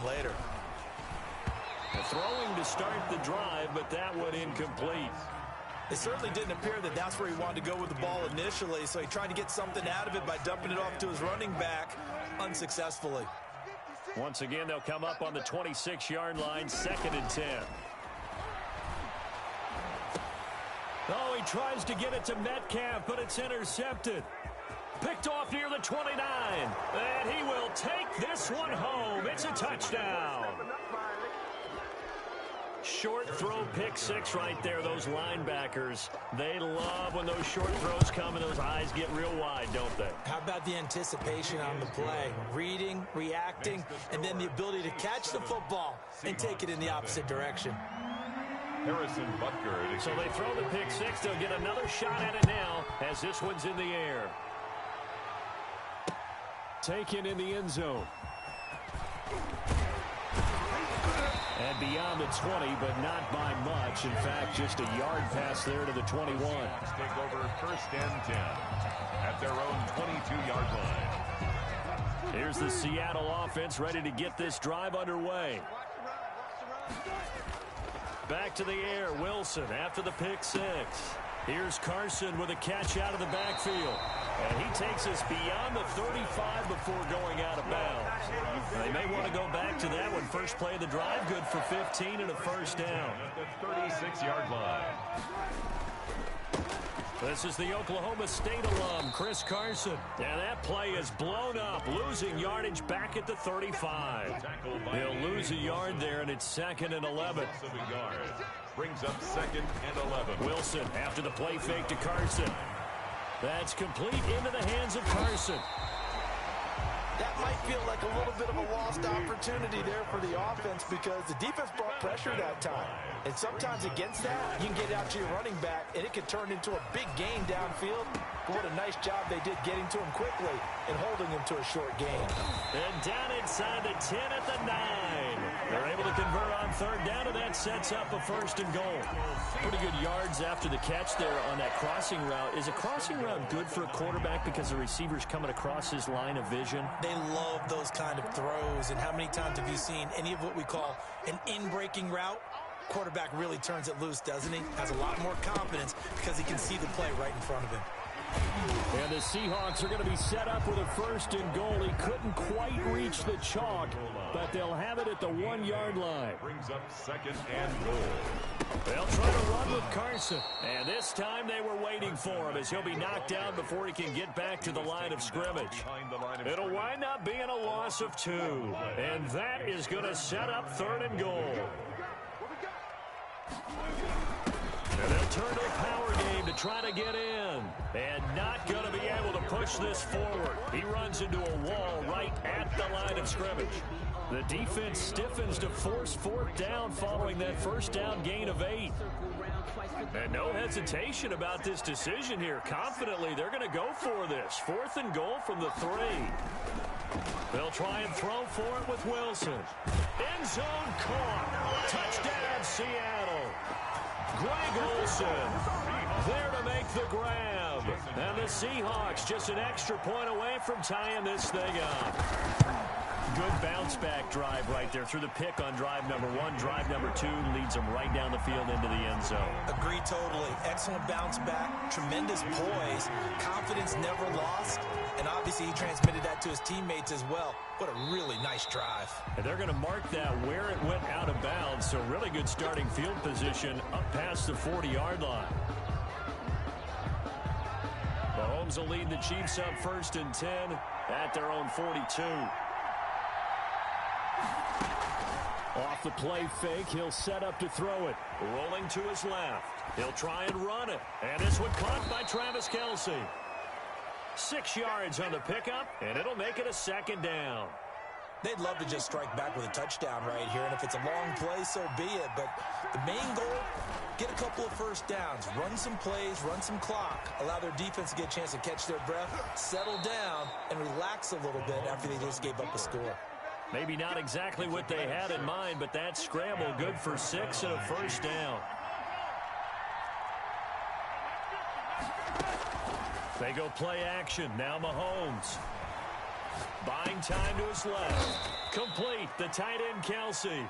again later. Throwing to start the drive, but that one incomplete. It certainly didn't appear that that's where he wanted to go with the ball initially, so he tried to get something out of it by dumping it off to his running back unsuccessfully. Once again, they'll come up on the 26-yard line, 2nd and 10. Oh, he tries to get it to Metcalf, but it's intercepted. Picked off near the 29, and he will take this one home. It's a touchdown. Short throw, pick six right there. Those linebackers, they love when those short throws come and those eyes get real wide, don't they? How about the anticipation on the play? Reading, reacting, and then the ability to catch the football and take it in the opposite direction. Harrison Butker. So they throw the pick six. They'll get another shot at it now as this one's in the air. Taken in the end zone. And beyond the 20, but not by much. In fact, just a yard pass there to the 21. Take over 1st and 10 at their own 22-yard line. Here's the Seattle offense ready to get this drive underway. Back to the air, Wilson after the pick six. Here's Carson with a catch out of the backfield. And he takes us beyond the 35 before going out of bounds. They may want to go back to that one. First play of the drive, good for 15 and a first down. At the 36-yard line. This is the Oklahoma State alum, Chris Carson. And that play is blown up, losing yardage back at the 35. He'll lose a yard there, and it's 2nd and 11. Brings up 2nd and 11. Wilson after the play fake to Carson. That's complete into the hands of Carson. That might feel like a little bit of a lost opportunity there for the offense because the defense brought pressure that time. And sometimes against that, you can get out to your running back, and it could turn into a big gain downfield. But what a nice job they did getting to him quickly and holding him to a short gain. And down inside the 10 at the 9. They're able to convert on 3rd down, and that sets up a 1st and goal. Pretty good yards after the catch there on that crossing route. Is a crossing route good for a quarterback because the receiver's coming across his line of vision? They love those kind of throws. And how many times have you seen any of what we call an in-breaking route? Quarterback really turns it loose, doesn't he? Has a lot more confidence because he can see the play right in front of him. And the Seahawks are going to be set up with a 1st and goal. He couldn't quite reach the chalk, but they'll have it at the 1-yard line. Brings up 2nd and goal. They'll try to run with Carson. And this time they were waiting for him as he'll be knocked down before he can get back to the line of scrimmage. It'll wind up being a loss of 2. And that is going to set up 3rd and goal. And they'll turn to a power game to try to get in. And not going to be able to push this forward. He runs into a wall right at the line of scrimmage. The defense stiffens to force 4th down following that 1st down gain of 8. And no hesitation about this decision here. Confidently, they're going to go for this. 4th and goal from the 3. They'll try and throw for it with Wilson. End zone caught. Touchdown, Seattle. Greg Olsen there to make the grab. And the Seahawks just an extra point away from tying this thing up. Good bounce-back drive right there through the pick on drive number 1. Drive number 2 leads them right down the field into the end zone. Agree totally. Excellent bounce-back, tremendous poise, confidence never lost, and obviously he transmitted that to his teammates as well. What a really nice drive. And they're going to mark that where it went out of bounds, so really good starting field position up past the 40-yard line. Mahomes will lead the Chiefs up 1st and 10 at their own 42. Off the play fake, he'll set up to throw it. Rolling to his left. He'll try and run it. And this one caught by Travis Kelce. 6 yards on the pickup, and it'll make it a 2nd down. They'd love to just strike back with a touchdown right here, and if it's a long play, so be it. But the main goal, get a couple of 1st downs, run some plays, run some clock, allow their defense to get a chance to catch their breath, settle down, and relax a little bit after they just gave up a score. Maybe not exactly what they had in mind, but that scramble good for 6 and a 1st down. They go play action. Now Mahomes. Buying time to his left. Complete. The tight end, Kelsey.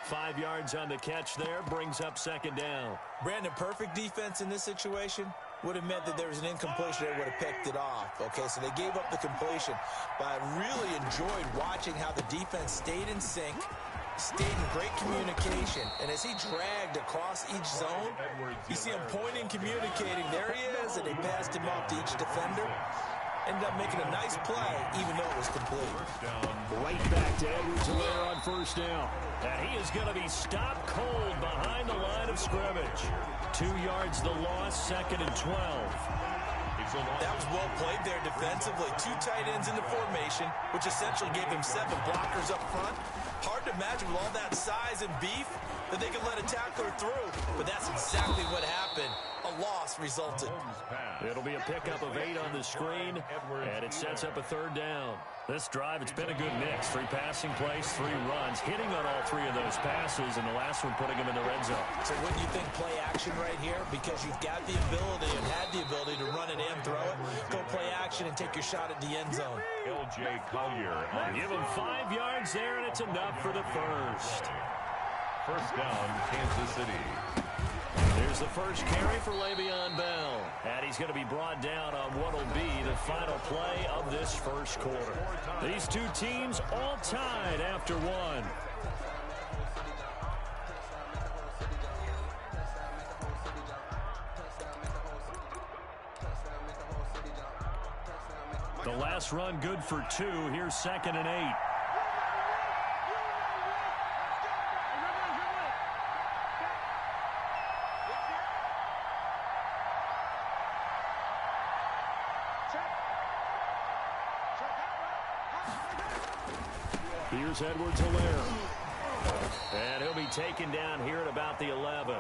5 yards on the catch there. Brings up second down. Brandon, perfect defense in this situation would have meant that there was an incompletion. They would have picked it off. Okay, so they gave up the completion. But I really enjoyed watching how the defense stayed in sync, stayed in great communication. And as he dragged across each zone, you see him pointing, communicating. There he is, and they passed him off to each defender. Ended up making a nice play, even though it was complete. Right back to Edwards-Helaire on first down. And he is going to be stopped cold behind the line of scrimmage. 2 yards the loss, 2nd and 12. That was well played there defensively. 2 tight ends in the formation, which essentially gave them 7 blockers up front. Hard to imagine with all that size and beef that they could let a tackler through. But that's exactly what happened. A loss resulted. It'll be a pickup of 8 on the screen, and it sets up a 3rd down. This drive, it's been a good mix. 3 passing plays, 3 runs, hitting on all 3 of those passes, and the last one putting them in the red zone. So wouldn't you think play action right here? Because you've got the ability and had the ability to run it and throw it. Go play action and take your shot at the end zone. L.J. Collier. Give him 5 yards there, and it's enough for the first. First down, Kansas City. Here's the first carry for Le'Veon Bell. And he's going to be brought down on what will be the final play of this first quarter. These 2 teams all tied after 1. The last run good for 2. Here's 2nd and 8. Here's Edwards-Helaire. And he'll be taken down here at about the 11.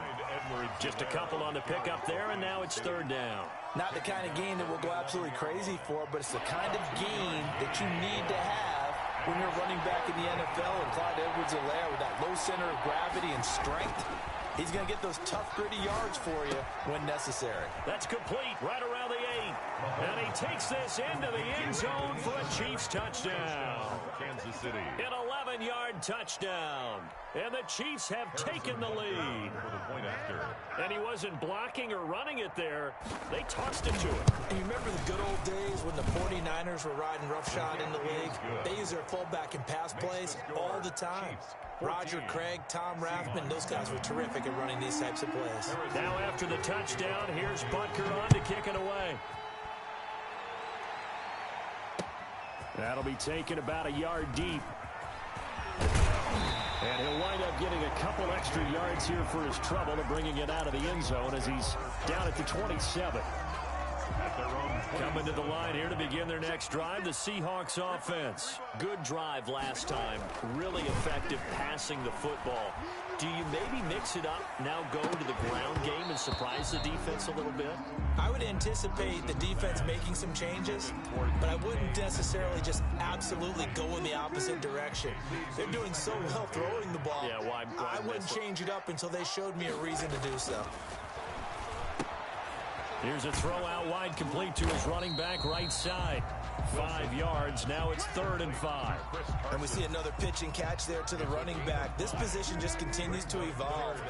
Just a couple on the pickup there, and now it's 3rd down. Not the kind of game that we'll go absolutely crazy for, but it's the kind of game that you need to have when you're running back in the NFL. And Clyde Edwards-Helaire, with that low center of gravity and strength, he's going to get those tough, gritty yards for you when necessary. That's complete right around the 8. And he takes this into the end zone for a Chiefs touchdown. Kansas City. An 11-yard touchdown. And the Chiefs have taken the lead. For the point after. And he wasn't blocking or running it there. They tossed it to him. And you remember the good old days when the 49ers were riding roughshod in the league? They use their fullback in pass plays all the time. Roger Craig, Tom Rathman, those guys were terrific at running these types of plays. Now after the touchdown, here's Butker on to kick it away. That'll be taken about a yard deep. And he'll wind up getting a couple extra yards here for his trouble of bringing it out of the end zone as he's down at the 27. Coming to the line here to begin their next drive, the Seahawks offense. Good drive last time. Really effective passing the football. Do you maybe mix it up, now go to the ground game and surprise the defense a little bit? I would anticipate the defense making some changes, but I wouldn't necessarily just absolutely go in the opposite direction. They're doing so well throwing the ball. Yeah, why I wouldn't change it up until they showed me a reason to do so. Here's a throw out wide, complete to his running back right side. 5 yards. Now it's 3rd and 5. And we see another pitch and catch there to the running back. This position just continues to evolve.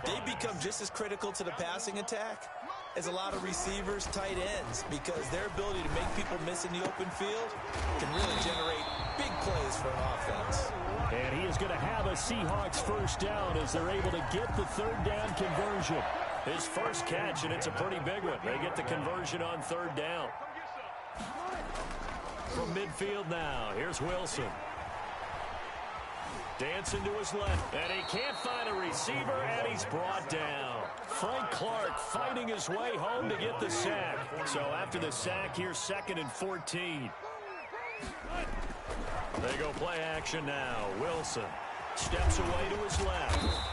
They become just as critical to the passing attack as a lot of receivers, tight ends, because their ability to make people miss in the open field can really generate big plays for an offense. And he is going to have a Seahawks first down as they're able to get the 3rd down conversion. His first catch, and it's a pretty big one. They get the conversion on 3rd down. From midfield now, here's Wilson. Dancing to his left, and he can't find a receiver, and he's brought down. Frank Clark fighting his way home to get the sack. So after the sack, here's 2nd and 14. They go play action now. Wilson steps away to his left.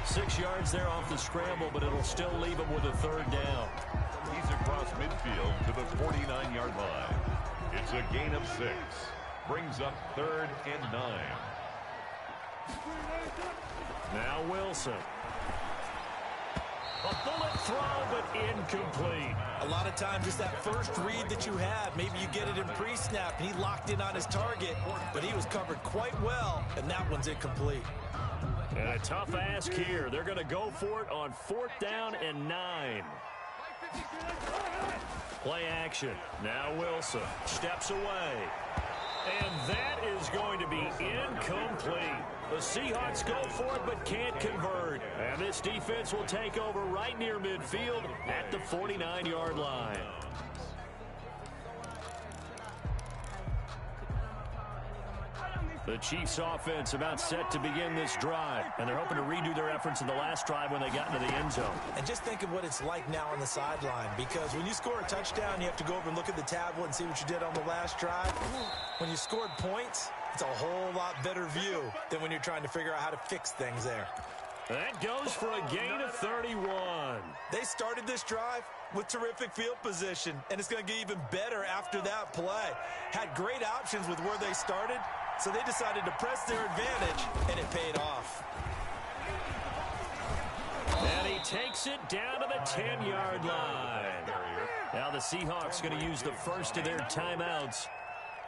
6 yards there off the scramble, but it'll still leave him with a 3rd down. He's across midfield to the 49-yard line. It's a gain of 6. Brings up 3rd and 9. Now Wilson. A bullet throw, but incomplete. A lot of times it's that first read that you have. Maybe you get it in pre-snap, and he locked in on his target, but he was covered quite well, and that one's incomplete. And a tough ask here. They're going to go for it on 4th down and 9. Play action. Now Wilson steps away. And that is going to be incomplete. The Seahawks go for it but can't convert. And this defense will take over right near midfield at the 49-yard line. The Chiefs offense about set to begin this drive, and they're hoping to redo their efforts in the last drive when they got into the end zone. And just think of what it's like now on the sideline, because when you score a touchdown, you have to go over and look at the tablet and see what you did on the last drive. When you scored points, it's a whole lot better view than when you're trying to figure out how to fix things there. That goes for a gain of 31. They started this drive with terrific field position, and it's going to get even better after that play. Had great options with where they started, so they decided to press their advantage, and it paid off. And he takes it down to the 10-yard line. Now the Seahawks going to use the first of their timeouts.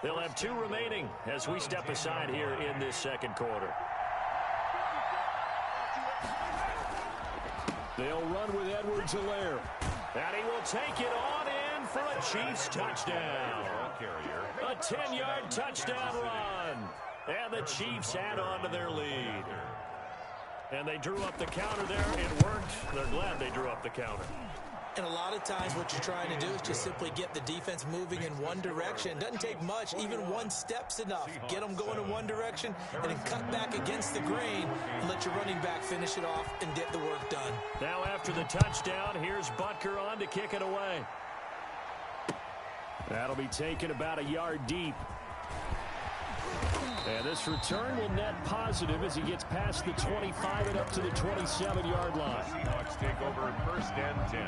They'll have 2 remaining as we step aside here in this second quarter. They'll run with Edwards-Helaire. And he will take it on in for a Chiefs touchdown. A 10-yard touchdown run. And the Chiefs add on to their lead. And they drew up the counter there. It worked. They're glad they drew up the counter. And a lot of times what you're trying to do is just simply get the defense moving in one direction. It doesn't take much. Even one step's enough. Get them going in one direction and then cut back against the grain and let your running back finish it off and get the work done. Now after the touchdown, here's Butker on to kick it away. That'll be taken about a yard deep. And this return will net positive as he gets past the 25 and up to the 27-yard line. Seahawks take over 1st and 10.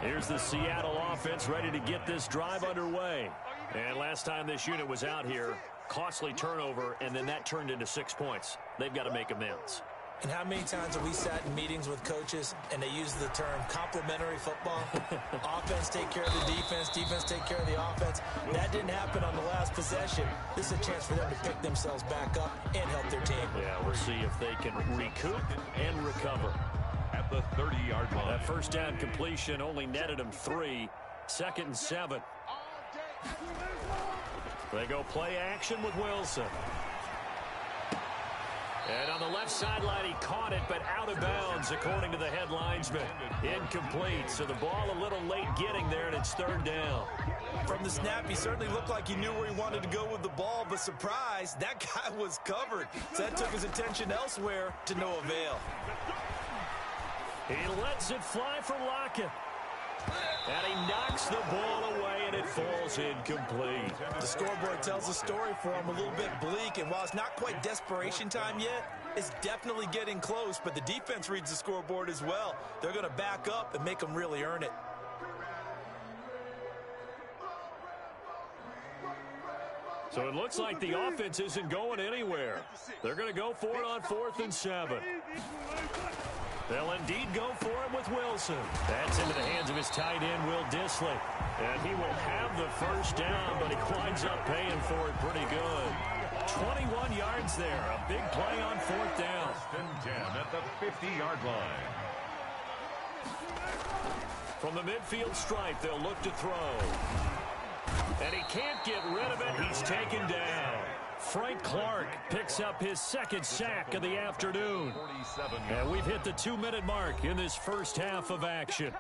Here's the Seattle offense ready to get this drive underway. And last time this unit was out here, costly turnover, and then that turned into 6 points. They've got to make amends. And how many times have we sat in meetings with coaches and they use the term complementary football? Offense take care of the defense, defense take care of the offense. That didn't happen on the last possession. This is a chance for them to pick themselves back up and help their team. Yeah, we'll see if they can recoup and recover. At the 30-yard line. That first down completion only netted them 3. 2nd and 7. They go play action with Wilson. And on the left sideline, he caught it, but out of bounds, according to the head linesman. Incomplete, so the ball a little late getting there, and it's 3rd down. From the snap, he certainly looked like he knew where he wanted to go with the ball, but surprise, that guy was covered. So that took his attention elsewhere to no avail. He lets it fly for Lockett. And he knocks the ball away, and it falls incomplete. The scoreboard tells the story for him, a little bit bleak, and while it's not quite desperation time yet, it's definitely getting close, but the defense reads the scoreboard as well. They're going to back up and make them really earn it. So it looks like the offense isn't going anywhere. They're going to go for it on 4th and 7. They'll indeed go for it with Wilson. That's into the hands of his tight end, Will Dissly. And he will have the first down, but he winds up paying for it pretty good. 21 yards there. A big play on 4th down. 1st and 10 at the 50-yard line. From the midfield stripe, they'll look to throw. And he can't get rid of it. He's taken down. Frank Clark picks up his 2nd sack of the afternoon. And we've hit the 2-minute mark in this first half of action.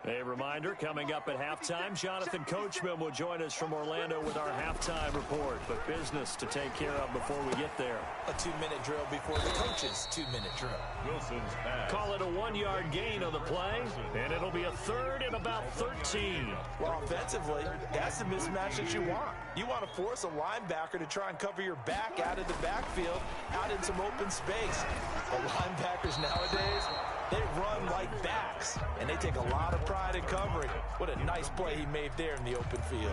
A reminder, coming up at halftime, Jonathan Coachman will join us from Orlando with our halftime report. But business to take care of before we get there. A 2-minute drill before the coach's 2-minute drill. Wilson's pass. Call it a 1-yard gain on the play, and it'll be a 3rd and about 13. Well, offensively, that's the mismatch that you want. You want to force a linebacker to try and cover your back out of the backfield, out in some open space. But linebackers nowadays, They run like backs, and they take a lot of pride in covering. What a nice play he made there in the open field.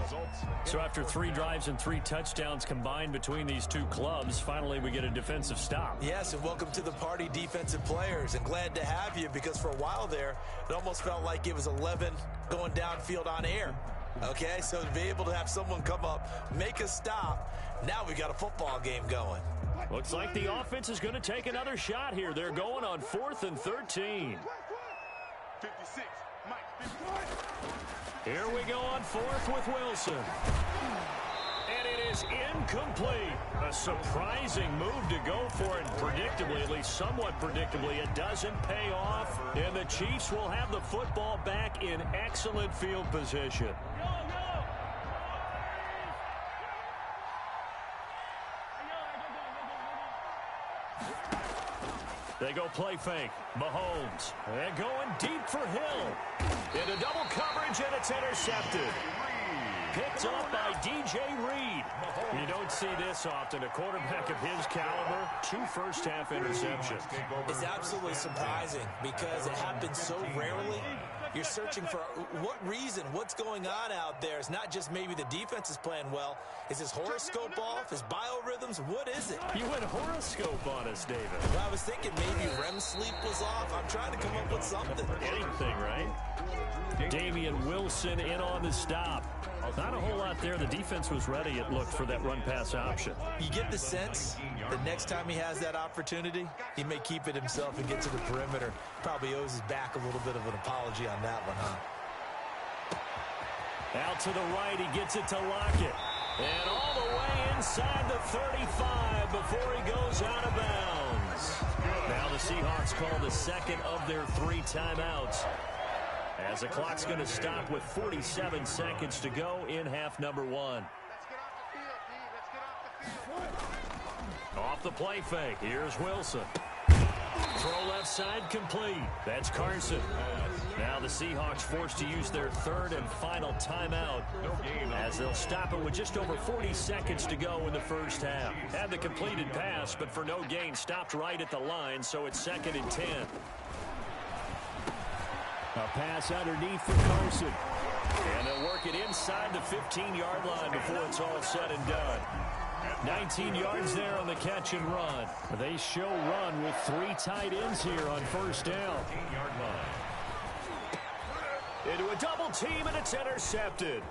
So after 3 drives and 3 touchdowns combined between these two clubs, finally we get a defensive stop. Yes, and welcome to the party, defensive players, and glad to have you, because for a while there, it almost felt like it was 11 going downfield on air. Okay, so to be able to have someone come up, make a stop, now we got a football game going. Looks like the offense is going to take another shot here. They're going on 4th and 13. 56, Mike, 55. Here we go on 4th with Wilson. And it is incomplete. A surprising move to go for it. Predictably, at least somewhat predictably, it doesn't pay off. And the Chiefs will have the football back in excellent field position. They go play fake. Mahomes. And going deep for Hill. Into double coverage, and it's intercepted. Picked up by DJ Reed. You don't see this often. A quarterback of his caliber, 2 first-half interceptions. It's absolutely surprising because it happens so rarely. You're searching for what reason, what's going on out there. It's not just maybe the defense is playing well. Is his horoscope off? His biorhythms? What is it? You went horoscope on us, David. Well, I was thinking maybe REM sleep was off. I'm trying to come up with something. Anything, right? Damian Wilson in on the stop. Not a whole lot there. The defense was ready, it looked, for that run-pass option. You get the sense that next time he has that opportunity, he may keep it himself and get to the perimeter. Probably owes his back a little bit of an apology on that one, huh? Out to the right, he gets it to Lockett. And all the way inside the 35 before he goes out of bounds. Now the Seahawks call the second of their 3 timeouts, as the clock's going to stop with 47 seconds to go in half number 1. Off the play fake, here's Wilson. Throw left side complete. That's Carson. Now the Seahawks forced to use their 3rd and final timeout, as they'll stop it with just over 40 seconds to go in the first half. Had the completed pass, but for no gain, stopped right at the line, so it's 2nd and 10. A pass underneath for Carson. And they'll work it inside the 15-yard line before it's all said and done. 19 yards there on the catch and run. They show run with 3 tight ends here on first down. Into a double team, and it's intercepted.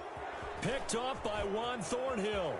Picked off by Juan Thornhill.